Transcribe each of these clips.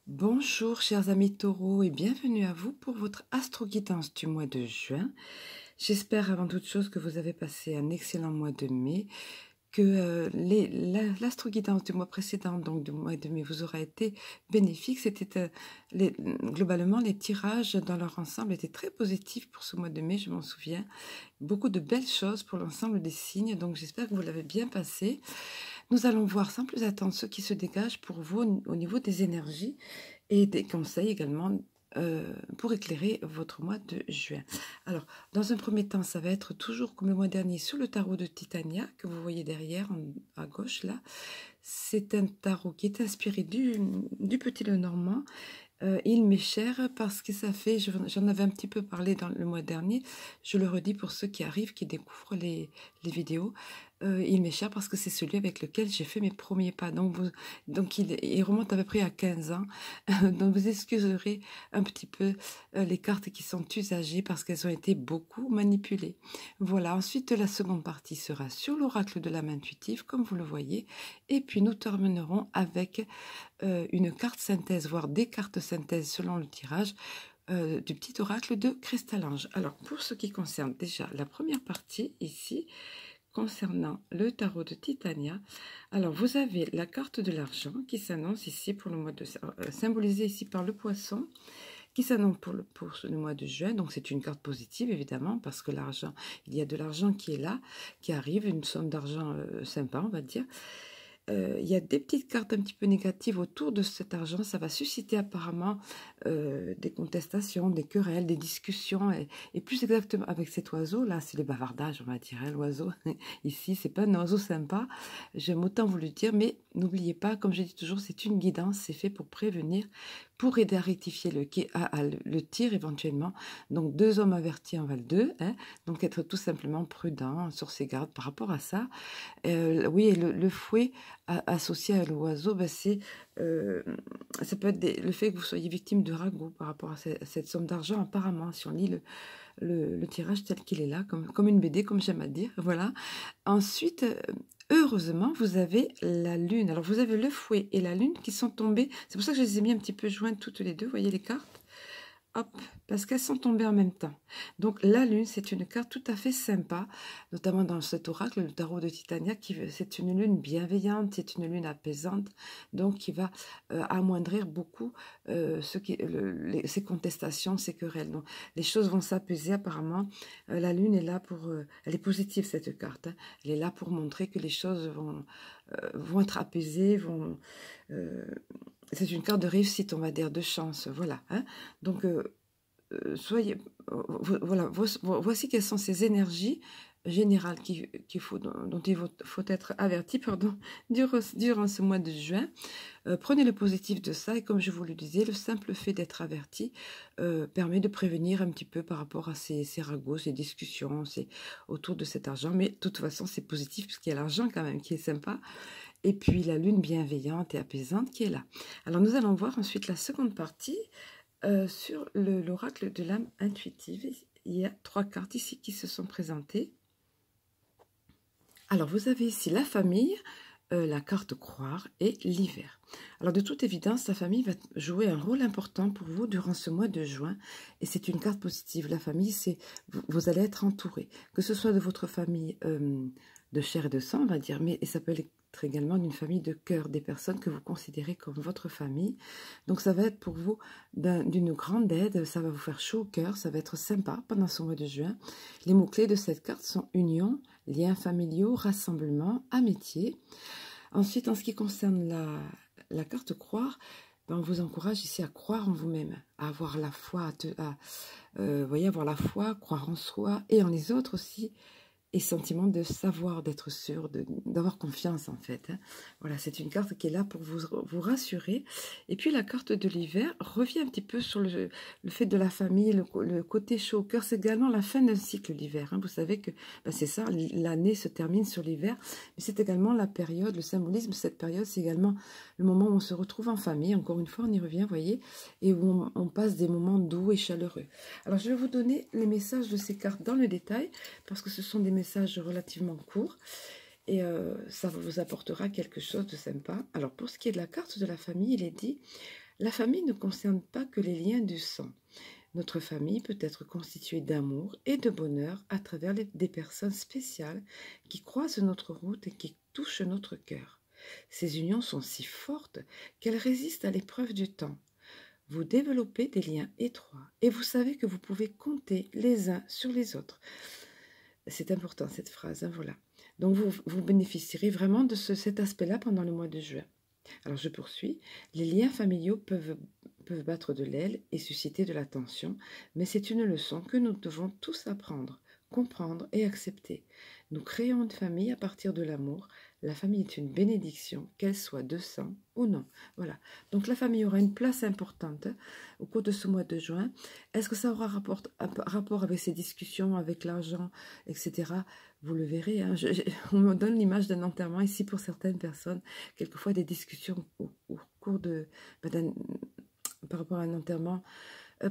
Bonjour chers amis taureaux et bienvenue à vous pour votre astro-guidance du mois de juin. J'espère avant toute chose que vous avez passé un excellent mois de mai, que l'astro-guidance du mois précédent, donc du mois de mai, vous aura été bénéfique. Globalement, les tirages dans leur ensemble étaient très positifs pour ce mois de mai, je m'en souviens. Beaucoup de belles choses pour l'ensemble des signes, donc j'espère que vous l'avez bien passé. Nous allons voir sans plus attendre ce qui se dégage pour vous au niveau des énergies et des conseils également pour éclairer votre mois de juin. Alors, dans un premier temps, ça va être toujours comme le mois dernier sur le tarot de Titania que vous voyez derrière à gauche là. C'est un tarot qui est inspiré du Petit Lenormand. Il m'est cher parce que ça fait, j'en avais un petit peu parlé dans le mois dernier, je le redis pour ceux qui arrivent, qui découvrent les vidéos, il m'est cher parce que c'est celui avec lequel j'ai fait mes premiers pas, donc il remonte à peu près à 15 ans, donc vous excuserez un petit peu les cartes qui sont usagées parce qu'elles ont été beaucoup manipulées. Voilà, ensuite la seconde partie sera sur l'oracle de l'âme intuitive, comme vous le voyez, et puis nous terminerons avec une carte synthèse, voire des cartes synthèse selon le tirage du petit oracle de Cristal-Ange. Alors, pour ce qui concerne déjà la première partie ici, concernant le tarot de Titania, alors vous avez la carte de l'argent qui s'annonce ici pour le mois de... symbolisée ici par le poisson, qui s'annonce pour le mois de juin. Donc c'est une carte positive évidemment parce que l'argent, il y a de l'argent qui est là, qui arrive, une somme d'argent sympa on va dire. Il y a des petites cartes un petit peu négatives autour de cet argent. Ça va susciter apparemment des contestations, des querelles, des discussions. Et plus exactement avec cet oiseau, là, c'est les bavardages, on va dire. Hein, l'oiseau, ici, c'est pas un oiseau sympa. J'aime autant vous le dire. Mais n'oubliez pas, comme je dis toujours, c'est une guidance. C'est fait pour prévenir, pour aider à rectifier le tir éventuellement. Donc, deux hommes avertis en valent deux. Hein, donc, être tout simplement prudent sur ses gardes par rapport à ça. Oui, et le fouet associé à l'oiseau, ben ça peut être le fait que vous soyez victime de ragots par rapport à cette somme d'argent, apparemment, si on lit le tirage tel qu'il est là, comme une BD, comme j'aime à dire, voilà. Ensuite, heureusement, vous avez la lune. Alors, vous avez le fouet et la lune qui sont tombés. C'est pour ça que je les ai mis un petit peu jointes toutes les deux, vous voyez les cartes? Hop, parce qu'elles sont tombées en même temps. Donc la lune, c'est une carte tout à fait sympa, notamment dans cet oracle, le tarot de Titania, c'est une lune bienveillante, c'est une lune apaisante, donc qui va amoindrir beaucoup ces contestations, ces querelles. Donc les choses vont s'apaiser apparemment. La lune est là pour... elle est positive cette carte, hein. Elle est là pour montrer que les choses vont être apaisées, c'est une carte de réussite, on va dire, de chance, voilà. Hein. Donc, voilà, voici quelles sont ces énergies générales dont il faut être averti pardon, durant ce mois de juin. Prenez le positif de ça et comme je vous le disais, le simple fait d'être averti permet de prévenir un petit peu par rapport à ces ragots, ces discussions autour de cet argent. Mais de toute façon, c'est positif puisqu'il y a l'argent quand même qui est sympa. Et puis la lune bienveillante et apaisante qui est là. Alors nous allons voir ensuite la seconde partie sur l'oracle de l'âme intuitive. Il y a 3 cartes ici qui se sont présentées. Alors vous avez ici la famille, la carte croire et l'hiver. Alors de toute évidence, la famille va jouer un rôle important pour vous durant ce mois de juin et c'est une carte positive. La famille, c'est vous allez être entouré, que ce soit de votre famille de chair et de sang, on va dire, mais et ça peut être également d'une famille de cœur, des personnes que vous considérez comme votre famille. Donc ça va être pour vous d'une grande aide, ça va vous faire chaud au cœur, ça va être sympa pendant ce mois de juin. Les mots-clés de cette carte sont union, liens familiaux, rassemblement, amitié. Ensuite, en ce qui concerne la carte croire, ben on vous encourage ici à croire en vous-même, à avoir la foi, voyez, avoir la foi, croire en soi et en les autres aussi, et sentiment de savoir, d'être sûr, d'avoir confiance en fait. Hein. Voilà, c'est une carte qui est là pour vous rassurer. Et puis la carte de l'hiver revient un petit peu sur le fait de la famille, le côté chaud au cœur. C'est également la fin d'un cycle l'hiver. Hein. Vous savez que ben c'est ça, l'année se termine sur l'hiver. Mais c'est également la période, le symbolisme de cette période, c'est également le moment où on se retrouve en famille. Encore une fois, on y revient, vous voyez, et où on passe des moments doux et chaleureux. Alors, je vais vous donner les messages de ces cartes dans le détail, parce que ce sont des messages relativement courts et ça vous apportera quelque chose de sympa. Alors pour ce qui est de la carte de la famille, il est dit La famille ne concerne pas que les liens du sang. Notre famille peut être constituée d'amour et de bonheur à travers des personnes spéciales qui croisent notre route et qui touchent notre cœur. Ces unions sont si fortes qu'elles résistent à l'épreuve du temps. Vous développez des liens étroits et vous savez que vous pouvez compter les uns sur les autres. C'est important cette phrase, hein, voilà. Donc vous bénéficierez vraiment de cet aspect-là pendant le mois de juin. Alors je poursuis. Les liens familiaux peuvent battre de l'aile et susciter de la tension, mais c'est une leçon que nous devons tous apprendre, comprendre et accepter. Nous créons une famille à partir de l'amour. La famille est une bénédiction, qu'elle soit de sang ou non. Voilà. Donc la famille aura une place importante au cours de ce mois de juin. Est-ce que ça aura rapport avec ces discussions, avec l'argent, etc. Vous le verrez. Hein. On me donne l'image d'un enterrement ici pour certaines personnes. Quelquefois des discussions au cours de... par rapport à un enterrement,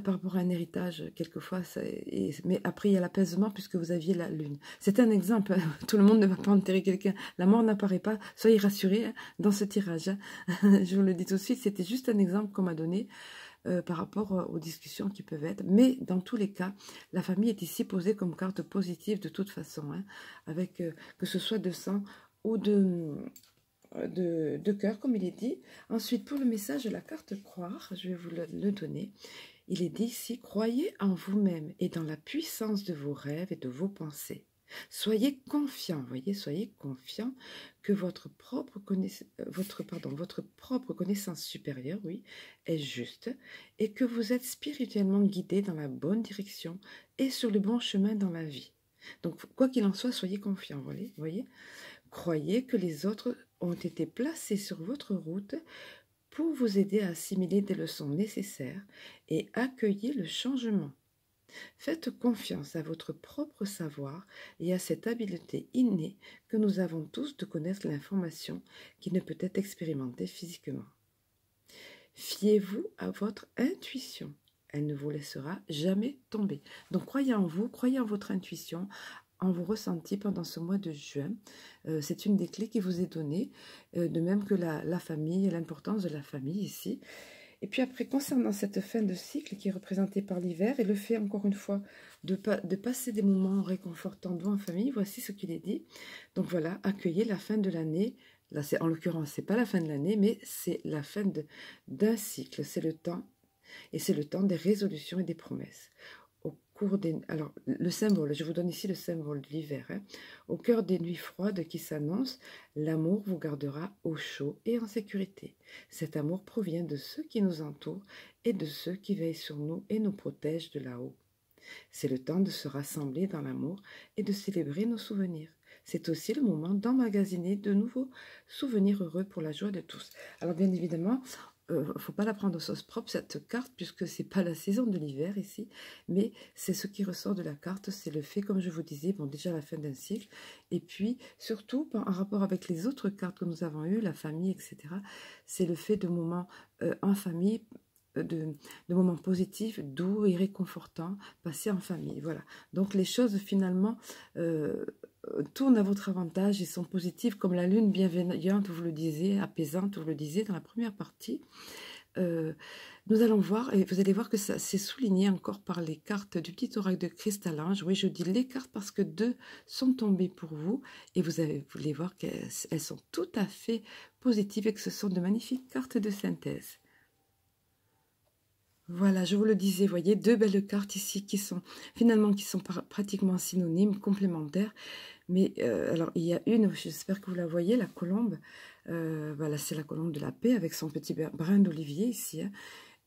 par rapport à un héritage, quelquefois, mais après il y a l'apaisement puisque vous aviez la lune. C'est un exemple, hein. Tout le monde ne va pas enterrer quelqu'un, la mort n'apparaît pas, soyez rassurés, hein, dans ce tirage. Hein. Je vous le dis tout de suite, c'était juste un exemple qu'on m'a donné par rapport aux discussions qui peuvent être, mais dans tous les cas, la famille est ici posée comme carte positive de toute façon, hein, avec que ce soit de sang ou de cœur, comme il est dit. Ensuite, pour le message de la carte croire, je vais vous le donner. Il est dit ici, croyez en vous-même et dans la puissance de vos rêves et de vos pensées. Soyez confiant, voyez, soyez confiant que votre propre connaissance supérieure, oui, est juste et que vous êtes spirituellement guidé dans la bonne direction et sur le bon chemin dans la vie. Donc, quoi qu'il en soit, soyez confiant, voyez. Croyez que les autres ont été placés sur votre route pour vous aider à assimiler des leçons nécessaires et accueillir le changement. Faites confiance à votre propre savoir et à cette habileté innée que nous avons tous de connaître l'information qui ne peut être expérimentée physiquement. Fiez-vous à votre intuition. Elle ne vous laissera jamais tomber. Donc croyez en vous, croyez en votre intuition, en vos ressentis pendant ce mois de juin. C'est une des clés qui vous est donnée, de même que la famille, l'importance de la famille ici. Et puis après, concernant cette fin de cycle qui est représentée par l'hiver et le fait encore une fois de passer des moments réconfortants en famille, voici ce qu'il est dit. Donc voilà, accueillez la fin de l'année. Là, en l'occurrence, c'est pas la fin de l'année, mais c'est la fin d'un cycle. C'est le temps, et c'est le temps des résolutions et des promesses. Alors, le symbole, je vous donne ici le symbole de l'hiver. Hein. Au cœur des nuits froides qui s'annoncent, l'amour vous gardera au chaud et en sécurité. Cet amour provient de ceux qui nous entourent et de ceux qui veillent sur nous et nous protègent de là-haut. C'est le temps de se rassembler dans l'amour et de célébrer nos souvenirs. C'est aussi le moment d'emmagasiner de nouveaux souvenirs heureux pour la joie de tous. Alors bien évidemment, faut pas la prendre aux sauces propres cette carte puisque c'est pas la saison de l'hiver ici, mais c'est ce qui ressort de la carte, c'est le fait, comme je vous disais, bon déjà la fin d'un cycle, et puis surtout en rapport avec les autres cartes que nous avons eues, la famille, etc. C'est le fait de moments en famille, de moments positifs, doux et réconfortants passés en famille. Voilà. Donc les choses finalement tournent à votre avantage et sont positives comme la lune bienveillante, vous le disiez, apaisante, vous le disiez dans la première partie. Nous allons voir, et vous allez voir que ça c'est souligné encore par les cartes du petit oracle de Cristal-Ange. Oui, je dis les cartes parce que deux sont tombées pour vous et vous allez voir qu'elles sont tout à fait positives et que ce sont de magnifiques cartes de synthèse. Voilà, je vous le disais, voyez, deux belles cartes ici qui sont pratiquement synonymes, complémentaires. Mais alors, il y a une, j'espère que vous la voyez, la colombe. Voilà, c'est la colombe de la paix avec son petit brin d'olivier ici, hein,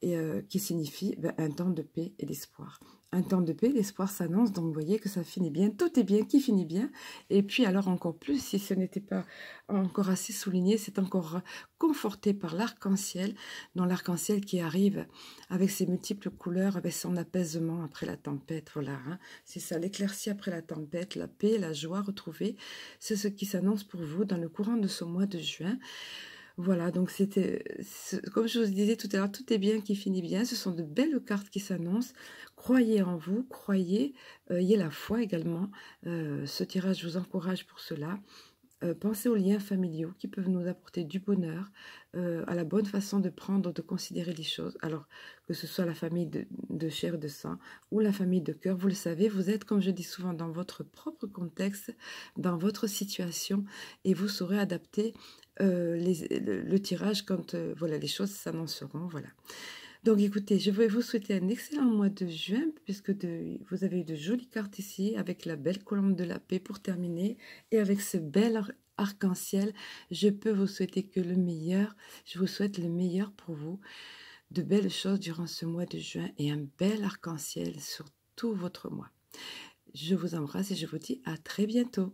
et qui signifie un temps de paix et d'espoir. Un temps de paix, l'espoir s'annonce, donc vous voyez que ça finit bien, tout est bien, qui finit bien. Et puis alors encore plus, si ce n'était pas encore assez souligné, c'est encore conforté par l'arc-en-ciel, dans l'arc-en-ciel qui arrive avec ses multiples couleurs, avec son apaisement après la tempête. Voilà, hein. C'est ça, l'éclaircie après la tempête, la paix, la joie retrouvée, c'est ce qui s'annonce pour vous dans le courant de ce mois de juin. Voilà, donc comme je vous disais tout à l'heure, tout est bien qui finit bien. Ce sont de belles cartes qui s'annoncent. Croyez en vous, croyez, ayez la foi également. Ce tirage, je vous encourage pour cela. Pensez aux liens familiaux qui peuvent nous apporter du bonheur, à la bonne façon de prendre, de considérer les choses. Alors, que ce soit la famille de chair et de sang ou la famille de cœur, vous le savez, vous êtes, comme je dis souvent, dans votre propre contexte, dans votre situation, et vous saurez adapter le tirage quand voilà, les choses s'annonceront. Voilà. Donc écoutez, je vais vous souhaiter un excellent mois de juin, puisque vous avez eu de jolies cartes ici, avec la belle colombe de la paix pour terminer, et avec ce bel arc-en-ciel. Je peux vous souhaiter que le meilleur. Je vous souhaite le meilleur pour vous, de belles choses durant ce mois de juin, et un bel arc-en-ciel sur tout votre mois. Je vous embrasse et je vous dis à très bientôt.